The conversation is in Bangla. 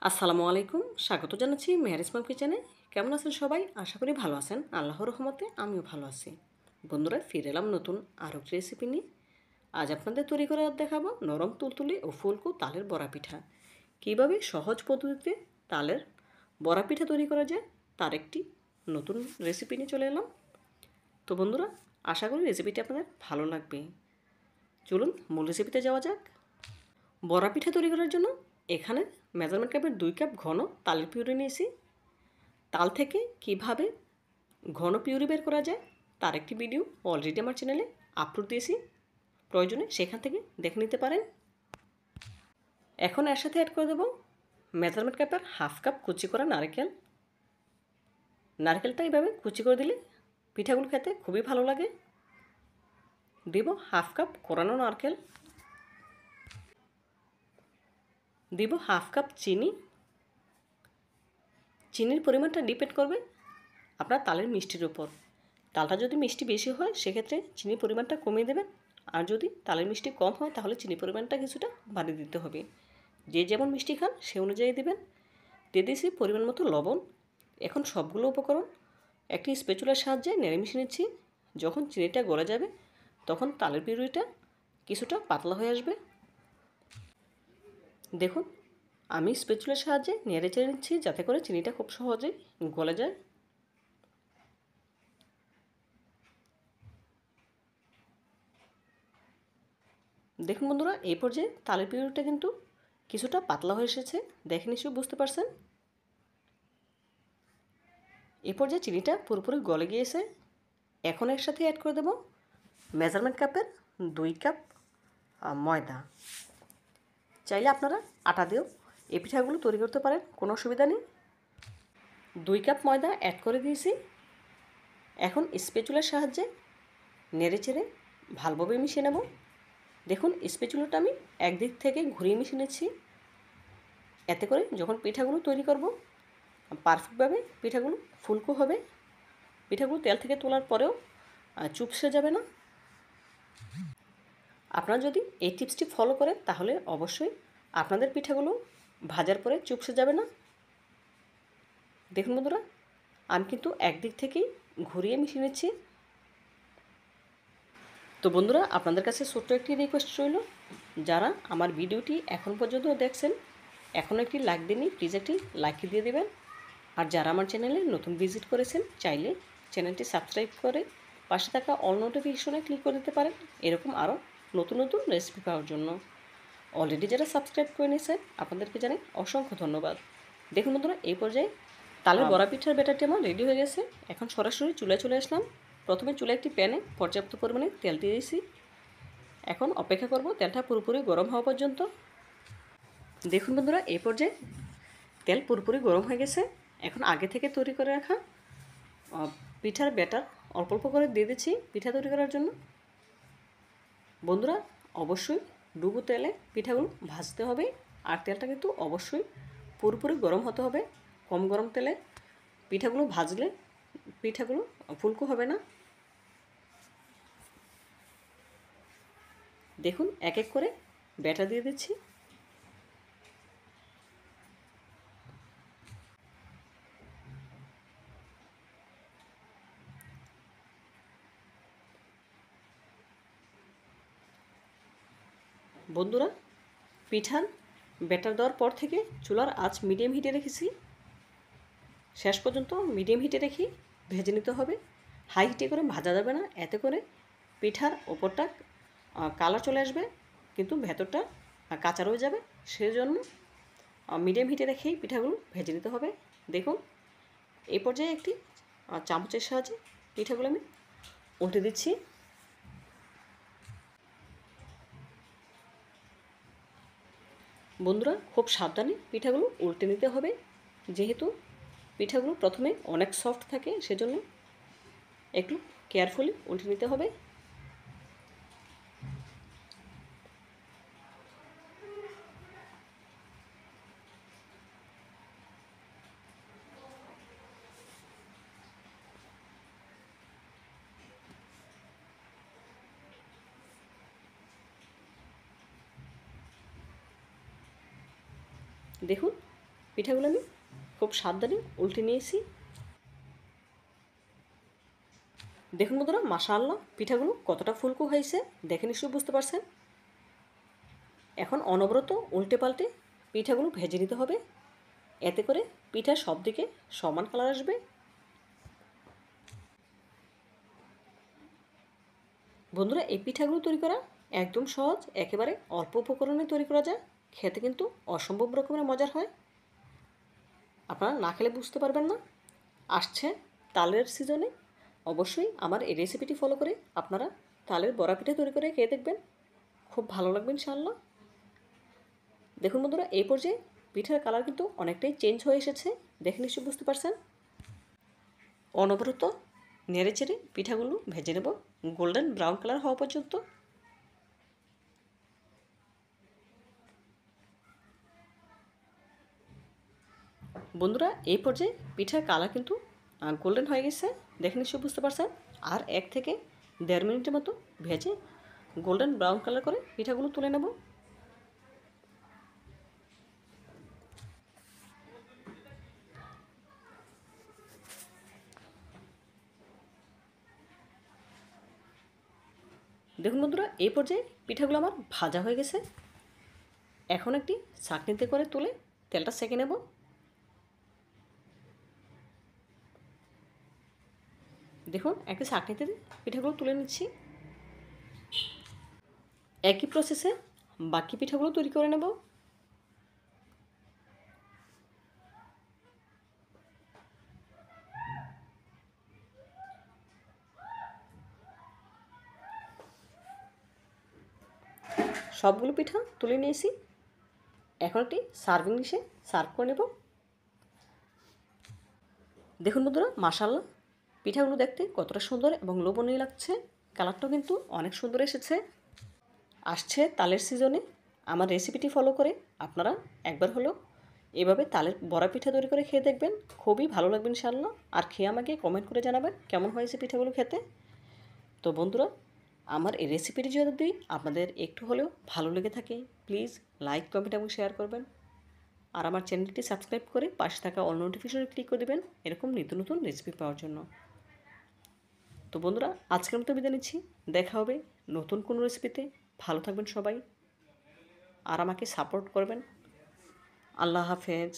আসসালামু আলাইকুম, স্বাগত জানাচ্ছি মেহের ইসমাম কিচেনে। কেমন আছেন সবাই? আশা করি ভালো আছেন। আল্লাহর রহমতে আমিও ভালো আছি। বন্ধুরা, ফিরে এলাম নতুন আরও একটি রেসিপি নিয়ে। আজ আপনাদের তৈরি করে দেখাবো নরম তুলতুলে ও ফুলকো তালের বড়া পিঠা। কীভাবে সহজ পদ্ধতিতে তালের বড়া পিঠা তৈরি করা যায় তার একটি নতুন রেসিপি নিয়ে চলে এলাম। তো বন্ধুরা, আশা করি রেসিপিটি আপনাদের ভালো লাগবে। চলুন মূল রেসিপিতে যাওয়া যাক। বড়া পিঠা তৈরি করার জন্য এখানে মেজারমেন্ট কাপের 2 কাপ ঘন তালের পিউরি নিয়েছি। তাল থেকে কিভাবে ঘন পিউরি বের করা যায় তার একটি ভিডিও অলরেডি আমার চ্যানেলে আপলোড দিয়েছি, প্রয়োজনে সেখান থেকে দেখে নিতে পারেন। এখন এর সাথে অ্যাড করে দেব মেজারমেন্ট কাপের হাফ কাপ কুচি করা নারকেল। নারকেলটা এইভাবে কুচি করে দিলে পিঠাগুলো খেতে খুবই ভালো লাগে। দেব হাফ কাপ কোরানো নারকেল, দিব হাফ কাপ চিনি। চিনির পরিমাণটা ডিপেন্ড করবে আপনার তালের মিষ্টির উপর। তালটা যদি মিষ্টি বেশি হয় সেক্ষেত্রে চিনির পরিমাণটা কমিয়ে দেবেন, আর যদি তালের মিষ্টি কম হয় তাহলে চিনির পরিমাণটা কিছুটা বাড়িয়ে দিতে হবে। যে যেমন মিষ্টি খান সে অনুযায়ী দেবেন। দিয়ে দিয়েছি পরিমাণ মতো লবণ। এখন সবগুলো উপকরণ একটি স্প্যাচুলার সাহায্যে নেড়ে মিশিয়ে নিচ্ছি। যখন চিনিটা গলে যাবে তখন তালের পিউরিটা কিছুটা পাতলা হয়ে আসবে। দেখুন, আমি স্প্যাচুলার সাহায্যে নেড়ে চেড়ে নিচ্ছি যাতে করে চিনিটা খুব সহজেই গলে যায়। দেখুন বন্ধুরা, এই পর্যায়ে তালের পিউরিটা কিন্তু কিছুটা পাতলা হয়ে এসেছে, দেখে নিশ্চয়ই বুঝতে পারছেন। এই পর্যায়ে চিনিটা পুরোপুরি গলে গিয়েছে। এখন এর সাথে অ্যাড করে দেব মেজারমেন্ট কাপের 2 কাপ ময়দা। চাইলে আপনারা আটা দিয়েও এই পিঠাগুলো তৈরি করতে পারেন, কোনো অসুবিধা নেই। 2 কাপ ময়দা অ্যাড করে দিয়েছি। এখন স্প্যাচুলার সাহায্যে নেড়ে চেড়ে ভালোভাবে মিশিয়ে নেব। দেখুন, স্প্যাচুলাটা আমি একদিক থেকে ঘুরিয়ে মিশিয়ে নিচ্ছি। এতে করে যখন পিঠাগুলো তৈরি করব পারফেক্টভাবে পিঠাগুলো ফুলকো হবে। পিঠাগুলো তেল থেকে তোলার পরেও চুপসে যাবে না। আপনারা যদি এই টিপসটি ফলো করেন তাহলে অবশ্যই আপনাদের পিঠাগুলো ভাজার পরে চুপসে যাবে না। দেখুন বন্ধুরা, আমি কিন্তু একদিক থেকেই ঘুরিয়ে মিশিয়ে নিচ্ছি। তো বন্ধুরা, আপনাদের কাছে ছোট্ট একটি রিকোয়েস্ট রইল, যারা আমার ভিডিওটি এখন পর্যন্ত দেখছেন এখনও একটি লাইক দিনই, প্লিজ একটি লাইক দিয়ে দেবেন। আর যারা আমার চ্যানেলে নতুন ভিজিট করেছেন চাইলে চ্যানেলটি সাবস্ক্রাইব করে পাশে থাকা অল নোটিফিকেশনে ক্লিক করে দিতে পারেন, এরকম আরও নতুন নতুন রেসিপি পাওয়ার জন্য। অলরেডি যারা সাবস্ক্রাইব করে নিয়েছেন আপনাদেরকে জানাই অসংখ্য ধন্যবাদ। দেখুন বন্ধুরা, এই পর্যায়ে তালের বড়া পিঠার ব্যাটারটি আমার রেডি হয়ে গেছে। এখন সরাসরি চুলায় চলে আসলাম। প্রথমে চুলায় একটি প্যানে পর্যাপ্ত পরিমাণে তেল দিয়ে দিয়েছি। এখন অপেক্ষা করব তেলটা পুরোপুরি গরম হওয়া পর্যন্ত। দেখুন বন্ধুরা, এই পর্যায়ে তেল পুরোপুরি গরম হয়ে গেছে। এখন আগে থেকে তৈরি করে রাখা পিঠার ব্যাটার অল্প অল্প করে দিয়ে দিচ্ছি পিঠা তৈরি করার জন্য। বন্ধুরা, অবশ্যই ডুবো তেলে পিঠাগুলো ভাজতে হবে, আর তেলটা কিন্তু অবশ্যই পুরোপুরি গরম হতে হবে। কম গরম তেলে পিঠাগুলো ভাজলে পিঠাগুলো ফুলকো হবে না। দেখুন, এক এক করে ব্যাটার দিয়ে দিচ্ছি। বন্ধুরা, পিঠার ব্যাটার দেওয়ার পর থেকে চুলার আঁচ মিডিয়াম হিটে রেখেছি। শেষ পর্যন্ত মিডিয়াম হিটে রেখে ভেজে নিতে হবে। হাই হিটে করে ভাজা যাবে না, এতে করে পিঠার ওপরটা কালার চলে আসবে কিন্তু ভেতরটা কাঁচা রয়ে যাবে। সেজন্য মিডিয়াম হিটে রেখেই পিঠাগুলো ভেজে নিতে হবে। দেখুন, এই পর্যায়ে একটি চামচের সাহায্যে পিঠাগুলো আমি উল্টে দিচ্ছি। বন্ধুরা, খুব সাবধানে পিঠাগুলো উল্টে নিতে হবে, যেহেতু পিঠাগুলো প্রথমে অনেক সফট থাকে, সেজন্য একটু কেয়ারফুলি উল্টে নিতে হবে। দেখুন, পিঠাগুলো আমি খুব সাবধানে উল্টে নিয়েছি। দেখুন বন্ধুরা, মাশাআল্লাহ পিঠাগুলো কতটা ফুলকো হয়েছে দেখে নিশ্চয়ই বুঝতে পারছেন। এখন অনবরত উল্টে পাল্টে পিঠাগুলো ভেজে নিতে হবে, এতে করে পিঠার সব দিকে সমান কালার আসবে। বন্ধুরা, এই পিঠাগুলো তৈরি করা একদম সহজ, একেবারে অল্প উপকরণে তৈরি করা যায়, খেতে কিন্তু অসম্ভব রকমের মজার হয়। আপনারা না খেলে বুঝতে পারবেন না। আসছে তালের সিজনে, অবশ্যই আমার এই রেসিপিটি ফলো করে আপনারা তালের বড়া পিঠা তৈরি করে খেয়ে দেখবেন, খুব ভালো লাগবে ইনশাআল্লাহ। দেখুন বন্ধুরা, এই পর্যায়ে পিঠার কালার কিন্তু অনেকটাই চেঞ্জ হয়ে এসেছে, দেখে নিশ্চয়ই বুঝতে পারছেন। অনবরত নেড়ে চেড়ে পিঠাগুলো ভেজে নেব গোল্ডেন ব্রাউন কালার হওয়া পর্যন্ত। বন্ধুরা, এই পর্যায়ে পিঠার কালার কিন্তু গোল্ডেন হয়ে গেছে, দেখে নিশ্চয়ই বুঝতে পারছেন। আর 1 থেকে 1.5 মিনিটের মতো ভেজে গোল্ডেন ব্রাউন কালার করে পিঠাগুলো তুলে নেব। দেখুন বন্ধুরা, এই পর্যায়ে পিঠাগুলো আমার ভাজা হয়ে গেছে। এখন একটি ছাঁকনিতে করে তুলে তেলটা সেঁকে নেব। দেখুন, একটি ছাঁকনিতে পিঠাগুলো তুলে নিচ্ছি। একই প্রসেসে বাকি পিঠাগুলো তৈরি করে নেব। সবগুলো পিঠা তুলে নিয়েছি। এখন একটি সার্ভিং ডিশে সার্ভ করে নেব। দেখুন বন্ধুরা, মাশাআল্লাহ পিঠাগুলো দেখতে কতটা সুন্দর এবং লোভনীয় লাগছে, কালারটাও কিন্তু অনেক সুন্দর এসেছে। আসছে তালের সিজনে আমার রেসিপিটি ফলো করে আপনারা একবার হলেও এভাবে তালের বড়া পিঠা তৈরি করে খেয়ে দেখবেন, খুবই ভালো লাগবে ইনশাআল্লাহ। আর খেয়ে আমাকে কমেন্ট করে জানাবেন কেমন হয়েছে পিঠাগুলো খেতে। তো বন্ধুরা, আমার এই রেসিপিটি যদি আপনাদের একটু হলেও ভালো লেগে থাকে, প্লিজ লাইক, কমেন্ট এবং শেয়ার করবেন। আর আমার চ্যানেলটি সাবস্ক্রাইব করে পাশে থাকা অল নোটিফিকেশনে ক্লিক করে দেবেন এরকম নিত্য নতুন রেসিপি পাওয়ার জন্য। তো বন্ধুরা, আজকের মতো বিদায় নিচ্ছি, দেখা হবে নতুন কোনো রেসিপিতে। ভালো থাকবেন সবাই আর আমাকে সাপোর্ট করবেন। আল্লাহ হাফেজ।